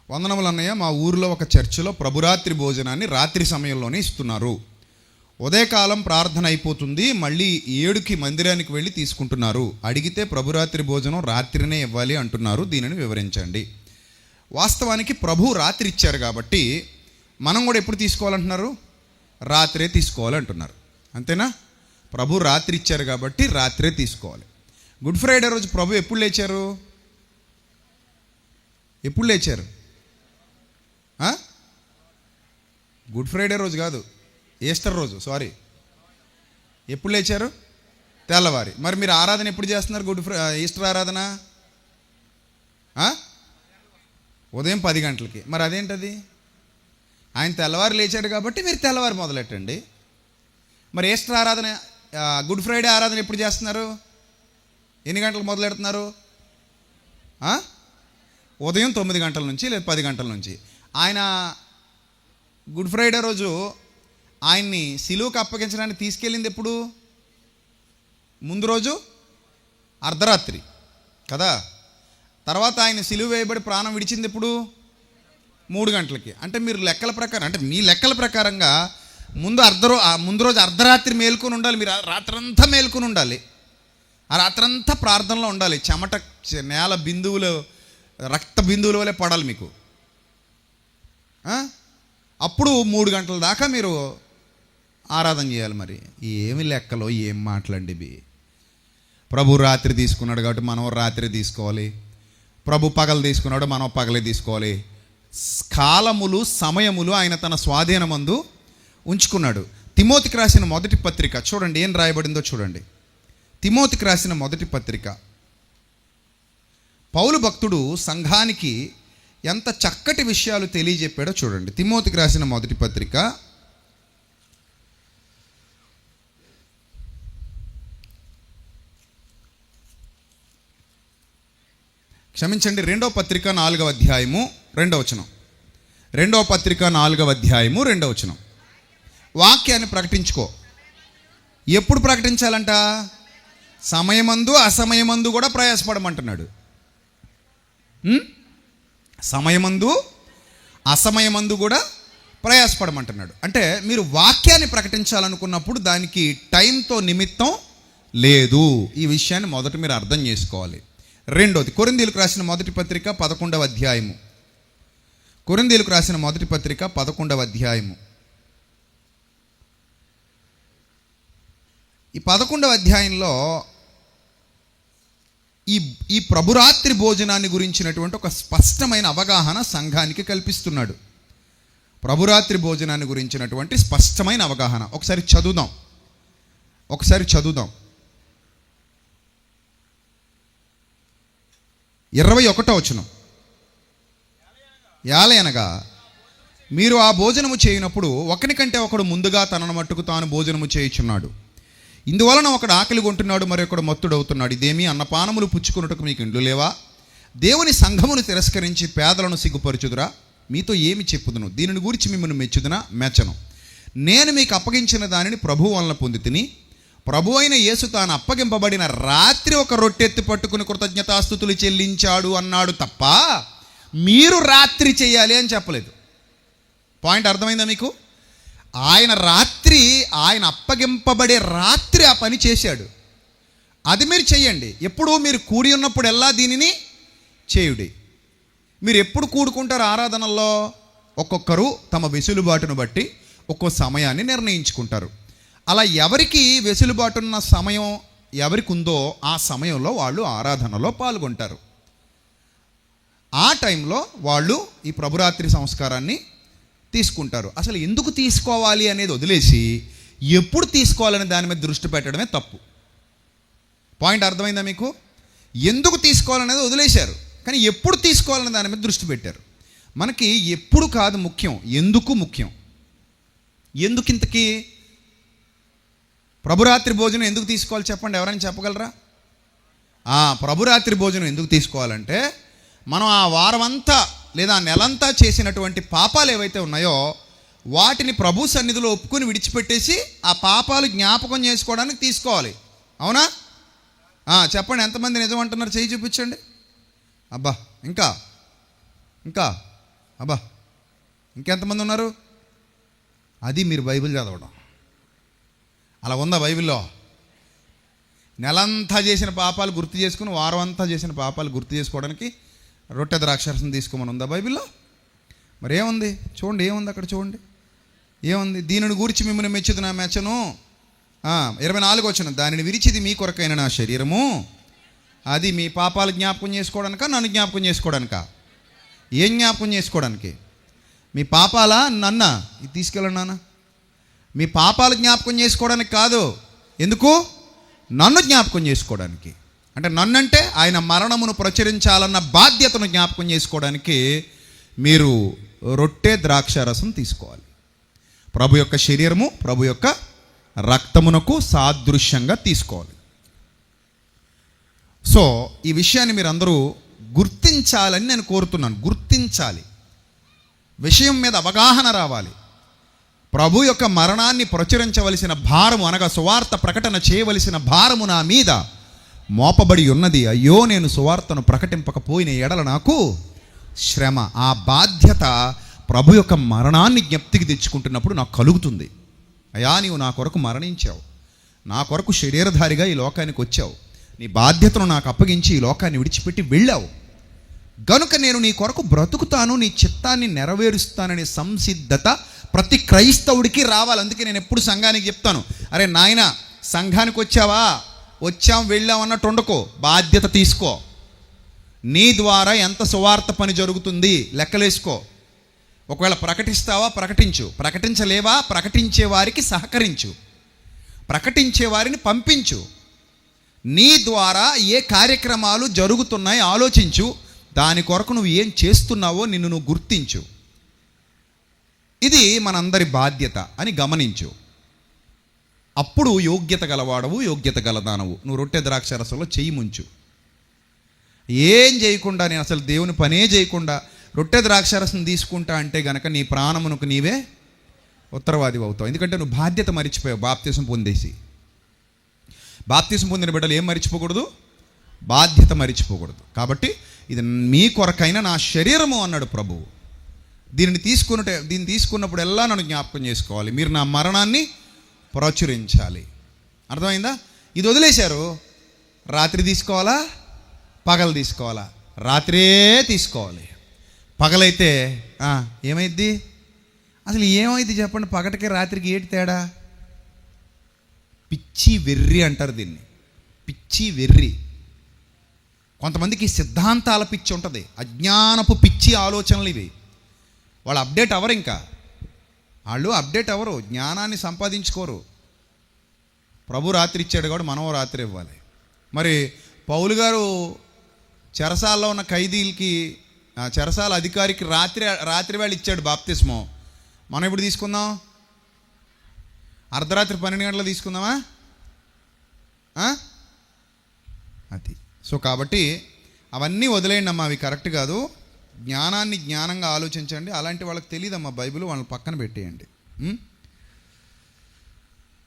వందనములు అన్నయ్య, మా ఊరిలో ఒక చర్చిలో ప్రభురాత్రి భోజనాన్ని రాత్రి సమయంలోనే ఇస్తున్నారు. ఉదయకాలం ప్రార్థన అయిపోతుంది, మళ్ళీ 7కి మందిరానికి వెళ్ళి తీసుకుంటున్నారు. అడిగితే ప్రభురాత్రి భోజనం రాత్రినే ఇవ్వాలి అంటున్నారు, దీనిని వివరించండి. వాస్తవానికి ప్రభు రాత్రి ఇచ్చారు కాబట్టి మనం కూడా ఎప్పుడు తీసుకోవాలంటున్నారు? రాత్రే తీసుకోవాలంటున్నారు. అంతేనా? ప్రభు రాత్రి ఇచ్చారు కాబట్టి రాత్రే తీసుకోవాలి. గుడ్ ఫ్రైడే రోజు ప్రభు ఎప్పుడు లేచారు? ఎప్పుడు లేచారు? గుడ్ ఫ్రైడే రోజు కాదు, ఈస్టర్ రోజు. సారీ, ఎప్పుడు లేచారు? తెల్లవారి. మరి మీరు ఆరాధన ఎప్పుడు చేస్తున్నారు? ఈస్టర్ ఆరాధన ఉదయం 10 గంటలకి. మరి అదేంటది? ఆయన తెల్లవారు లేచాడు కాబట్టి మీరు తెల్లవారు మొదలెట్టండి. మరి ఈస్టర్ ఆరాధన, గుడ్ ఫ్రైడే ఆరాధన ఎప్పుడు చేస్తున్నారు? ఎన్ని గంటలకు మొదలెడుతున్నారు? ఉదయం 9 గంటల నుంచి లేదా 10 గంటల నుంచి. ఆయన గుడ్ ఫ్రైడే రోజు ఆయన్ని సిలువకు అప్పగించడానికి తీసుకెళ్ళింది ఎప్పుడు? ముందు రోజు అర్ధరాత్రి కదా. తర్వాత ఆయన సిలువ వేయబడి ప్రాణం విడిచింది ఎప్పుడు? 3 గంటలకి. అంటే మీరు లెక్కల ప్రకారం, అంటే మీ లెక్కల ప్రకారంగా ముందు రోజు అర్ధరాత్రి మేల్కొని ఉండాలి. మీరు రాత్రంతా మేల్కొని ఉండాలి. ఆ రాత్రంతా ప్రార్థనలో ఉండాలి. చెమట నేల బిందువులు, రక్త బిందువుల వలె పడాలి మీకు. అప్పుడు 3 గంటల దాకా మీరు ఆరాధన చేయాలి. మరి ఏమి లెక్కలో ఏం మాటలండి ఇవి? ప్రభు రాత్రి తీసుకున్నాడు కాబట్టి మనం రాత్రి తీసుకోవాలి. ప్రభు పగలు తీసుకున్నాడు, మనం పగలే తీసుకోవాలి. కాలములు, సమయములు ఆయన తన స్వాధీనమందు ఉంచుకున్నాడు. తిమోతికి రాసిన మొదటి పత్రిక చూడండి, ఏం రాయబడిందో చూడండి. తిమోతికి రాసిన మొదటి పత్రిక, పౌలు భక్తుడు సంఘానికి ఎంత చక్కటి విషయాలు తెలియజెప్పాడో చూడండి. తిమోతికి రాసిన మొదటి పత్రిక, క్షమించండి, 2వ పత్రిక 4వ అధ్యాయము 2వ వచనం. 2వ పత్రిక 4వ అధ్యాయము 2వ వచనం. వాక్యాన్ని ప్రకటించుకో. ఎప్పుడు ప్రకటించాలంట? సమయమందు అసమయమందు కూడా ప్రయాసపడమంటున్నాడు. సమయమందు అసమయమందు కూడా ప్రయాసపడమంటున్నాడు. అంటే మీరు వాక్యాన్ని ప్రకటించాలనుకున్నప్పుడు దానికి టైంతో నిమిత్తం లేదు. ఈ విషయాన్ని మొదట మీరు అర్థం చేసుకోవాలి. రెండోది, కొరింథీయులకు రాసిన మొదటి పత్రిక 11వ అధ్యాయము. కొరింథీయులకు రాసిన మొదటి పత్రిక 11వ అధ్యాయము. ఈ 11వ అధ్యాయంలో ఈ ప్రభురాత్రి భోజనాన్ని గురించినటువంటి ఒక స్పష్టమైన అవగాహన సంఘానికి కల్పిస్తున్నాడు. ప్రభురాత్రి భోజనాన్ని గురించినటువంటి స్పష్టమైన అవగాహన ఒకసారి చదువుదాం. 21వ వచనం. యాలయనగా మీరు ఆ భోజనము చేయనప్పుడు ఒకనికంటే ఒకడు ముందుగా తనను మట్టుకు తాను భోజనము చేయుచున్నాడు. ఇందువలన ఒకడు ఆకలి కొంటున్నాడు, మరి ఒకడు మత్తుడవుతున్నాడు. ఇదేమీ అన్నపానములు పుచ్చుకున్నట్టుకు మీకు ఇండ్లు లేవా? దేవుని సంఘమును తిరస్కరించి పేదలను సిగ్గుపరచుదురా? మీతో ఏమి చెప్పుదును? దీనిని గురించి మిమ్మల్ని మెచ్చుదునా? మెచ్చను. నేను మీకు అప్పగించిన దానిని ప్రభువు వలన పొంది తిని, ప్రభు అయిన యేసు తాను అప్పగింపబడిన రాత్రి ఒక రొట్టెత్తి పట్టుకుని కృతజ్ఞతాస్తుతులు చెల్లించాడు అన్నాడు తప్ప మీరు రాత్రి చేయాలి అని చెప్పలేదు. పాయింట్ అర్థమైందా మీకు? ఆయన అప్పగింపబడే రాత్రి ఆ పని చేశాడు. అది మీరు చెయ్యండి. ఎప్పుడు మీరు కూడి ఉన్నప్పుడెల్లా దీనిని చేయుడి. మీరు ఎప్పుడు కూడుకుంటారు ఆరాధనల్లో? ఒక్కొక్కరు తమ వెసులుబాటును బట్టి ఒక్కో సమయాన్ని నిర్ణయించుకుంటారు. అలా ఎవరికి వెసులుబాటున్న సమయం ఎవరికి ఉందో ఆ సమయంలో వాళ్ళు ఆరాధనలో పాల్గొంటారు. ఆ టైంలో వాళ్ళు ఈ ప్రభురాత్రి సంస్కారాన్ని తీసుకుంటారు. అసలు ఎందుకు తీసుకోవాలి అనేది వదిలేసి ఎప్పుడు తీసుకోవాలనే దాని మీద దృష్టి పెట్టడమే తప్పు. పాయింట్ అర్థమైందా మీకు? ఎందుకు తీసుకోవాలనేది వదిలేశారు, కానీ ఎప్పుడు తీసుకోవాలనే దాని మీద దృష్టి పెట్టారు. మనకి ఎప్పుడు కాదు ముఖ్యం, ఎందుకు ముఖ్యం. ఎందుకు ఇంతకీ ప్రభురాత్రి భోజనం ఎందుకు తీసుకోవాలి చెప్పండి, ఎవరైనా చెప్పగలరా? ప్రభురాత్రి భోజనం ఎందుకు తీసుకోవాలంటే మనం ఆ వారమంతా లేదా నెలంతా చేసినటువంటి పాపాలు ఏవైతే ఉన్నాయో వాటిని ప్రభు సన్నిధిలో ఒప్పుకొని విడిచిపెట్టేసి ఆ పాపాలు జ్ఞాపకం చేసుకోవడానికి తీసుకోవాలి. అవునా? చెప్పండి, ఎంతమంది నిజం అంటున్నారు? చేయి చూపించండి. అబ్బా, ఇంకా అబ్బా, ఇంకెంతమంది ఉన్నారు? అది మీరు బైబిల్ చదవడం. అలా ఉందా బైబిల్లో? నెలంతా చేసిన పాపాలు గుర్తు చేసుకుని వారం అంతా చేసిన పాపాలు గుర్తు చేసుకోవడానికి రొట్టె ద్రాక్షరసం తీసుకోమని ఉందా బైబిల్లో? మరి ఏముంది చూడండి, ఏముంది అక్కడ చూడండి, ఏముంది? దీనిని గూర్చి మిమ్మల్ని మెచ్చను 24 వచనం, దానిని విరిచిది మీ కొరకైన నా శరీరము, అది మీ పాపాలు జ్ఞాపకం చేసుకోవడానిక, నన్ను జ్ఞాపకం చేసుకోవడానిక? ఏం జ్ఞాపకం చేసుకోవడానికి? మీ పాపాలా నన్న? ఇది తీసుకెళ్ళండి నాన్న. మీ పాపాలు జ్ఞాపకం చేసుకోవడానికి కాదు. ఎందుకు? నన్ను జ్ఞాపకం చేసుకోవడానికి. అంటే నన్నంటే ఆయన మరణమును ప్రచురించాలన్న బాధ్యతను జ్ఞాపకం చేసుకోవడానికి మీరు రొట్టె ద్రాక్షారసం తీసుకోవాలి. ప్రభు యొక్క శరీరము, ప్రభు యొక్క రక్తమునకు సాదృశ్యంగా తీసుకోవాలి. సో ఈ విషయాన్ని మీరు అందరూ గుర్తించాలని నేను కోరుతున్నాను. గుర్తించాలి, విషయం మీద అవగాహన రావాలి. ప్రభు యొక్క మరణాన్ని ప్రచురించవలసిన భారము, అనగా సువార్త ప్రకటన చేయవలసిన భారము నా మీద మోపబడి ఉన్నది. అయ్యో, నేను సువార్తను ప్రకటింపకపోయిన ఎడల నాకు శ్రమ. ఆ బాధ్యత ప్రభు యొక్క మరణాన్ని జ్ఞప్తికి తెచ్చుకుంటున్నప్పుడు నాకు కలుగుతుంది. అయ్యా, నీవు నా కొరకు మరణించావు, నా కొరకు శరీరధారిగా ఈ లోకానికి వచ్చావు, నీ బాధ్యతను నాకు అప్పగించి ఈ లోకాన్ని విడిచిపెట్టి వెళ్ళావు గనుక నేను నీ కొరకు బ్రతుకుతాను, నీ చిత్తాన్ని నెరవేరుస్తాననే సంసిద్ధత ప్రతి క్రైస్తవుడికి రావాలి. అందుకే నేను ఎప్పుడు సంఘానికి చెప్తాను, అరే నాయన, సంఘానికి వచ్చావా, వచ్చాం వెళ్ళాం అన్నట్టు ఉండకో, బాధ్యత తీసుకో. నీ ద్వారా ఎంత సువార్త పని జరుగుతుంది లెక్కలేసుకో. ఒకవేళ ప్రకటిస్తావా, ప్రకటించు. ప్రకటించలేవా, ప్రకటించే వారికి సహకరించు, ప్రకటించే వారిని పంపించు. నీ ద్వారా ఏ కార్యక్రమాలు జరుగుతున్నాయి ఆలోచించు, దాని కొరకు నువ్వు ఏం చేస్తున్నావో నిన్ను నువ్వు గుర్తించు. ఇది మనందరి బాధ్యత అని గమనించు. అప్పుడు యోగ్యత గలవాడవు, యోగ్యత గలదానవు. నువ్వు రొట్టె ద్రాక్షారసంలో చెయ్యి ముంచు. ఏం చేయకుండా, నేను అసలు దేవుని పనే చేయకుండా రొట్టె ద్రాక్షారసం తీసుకుంటా అంటే గనక నీ ప్రాణమునకు నీవే ఉత్తరవాది అవుతావు. ఎందుకంటే నువ్వు బాధ్యత మరిచిపోయావు. బాప్తిసం పొందేసి, బాప్తిసం పొందిన బిడ్డలు ఏం మరిచిపోకూడదు? బాధ్యత మరిచిపోకూడదు. కాబట్టి ఇది మీ కొరకైన నా శరీరము అన్నాడు ప్రభువు. దీన్ని తీసుకున్నప్పుడు ఎలా నన్ను జ్ఞాపకం చేసుకోవాలి. మీరు నా మరణాన్ని ప్రచురించాలి. అర్థమైందా? ఇది వదిలేశారు. రాత్రి తీసుకోవాలా, పగలు తీసుకోవాలా? రాత్రే తీసుకోవాలి. పగలైతే ఏమైద్ది? అసలు ఏమైంది చెప్పండి? పగటికి రాత్రికి ఏంటి తేడా? పిచ్చి వెర్రి అంటారు దీన్ని, పిచ్చి వెర్రి. కొంతమందికి సిద్ధాంతాల పిచ్చి ఉంటుంది, అజ్ఞానపు పిచ్చి ఆలోచనలు ఇవి. వాళ్ళు అప్డేట్ అవ్వరు, ఇంకా వాళ్ళు అప్డేట్ అవ్వరు, జ్ఞానాన్ని సంపాదించుకోరు. ప్రభు రాత్రి ఇచ్చాడు కాబట్టి మనం రాత్రి ఇవ్వాలి. మరి పౌలు గారు చెరసాల్లో ఉన్న ఖైదీలకి, చెరసాల అధికారికి రాత్రి వేళ ఇచ్చాడు బాప్తిస్మం. మనం ఇప్పుడు తీసుకుందాం, అర్ధరాత్రి 12 గంటలు తీసుకుందామా? అది. సో కాబట్టి అవన్నీ వదిలేయండి అమ్మా, అవి కరెక్ట్ కాదు. జ్ఞానాన్ని జ్ఞానంగా ఆలోచించండి. అలాంటి వాళ్ళకి తెలియదమ్మా బైబిల్, వాళ్ళని పక్కన పెట్టేయండి.